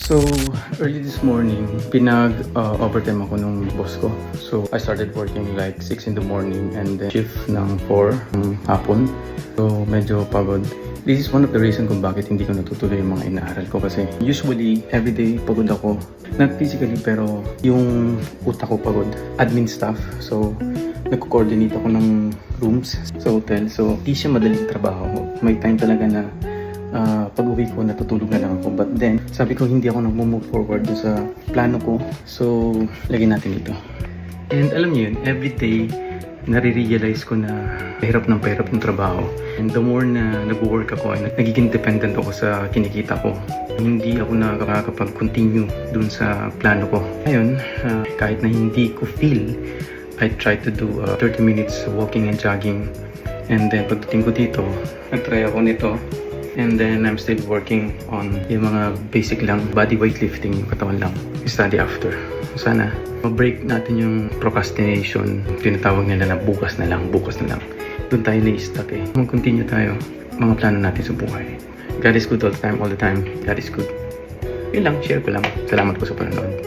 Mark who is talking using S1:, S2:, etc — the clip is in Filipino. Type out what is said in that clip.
S1: So, early this morning, overtime ako nung boss ko. So, I started working like 6 in the morning and then shift ng 4 ng hapon. So, medyo pagod. This is one of the reasons kung bakit hindi ko natutuloy yung mga inaaral ko kasi usually, everyday pagod ako. Not physically, pero yung utak ko pagod. Admin stuff. So, nagko-coordinate ako ng rooms sa hotel. So, di siya madaling trabaho. May time talaga na pag-uwi ko, natutulog na lang ako. But then, sabi ko hindi ako nag-move forward sa plano ko. So, lagyan natin ito. And alam niyo yun, everyday, nare-realize ko na pahirap ng trabaho. And the more na nag-work ako, ay nagiging dependent ako sa kinikita ko. Hindi ako nakakapag-continue dun sa plano ko. Ngayon, kahit na hindi ko feel, I try to do 30 minutes walking and jogging. And then, pagdating ko dito, nag-try ako nito. And then, I'm still working on yung mga basic lang, body weightlifting, yung katawan lang. Study after. Sana, ma-break natin yung procrastination. Tinatawag nila na bukas na lang. Doon tayo na-stuck eh. Mag-continue tayo, mga plano natin sa buhay. God is good all the time. God is good. Yun lang, share ko lang. Salamat po sa panonood.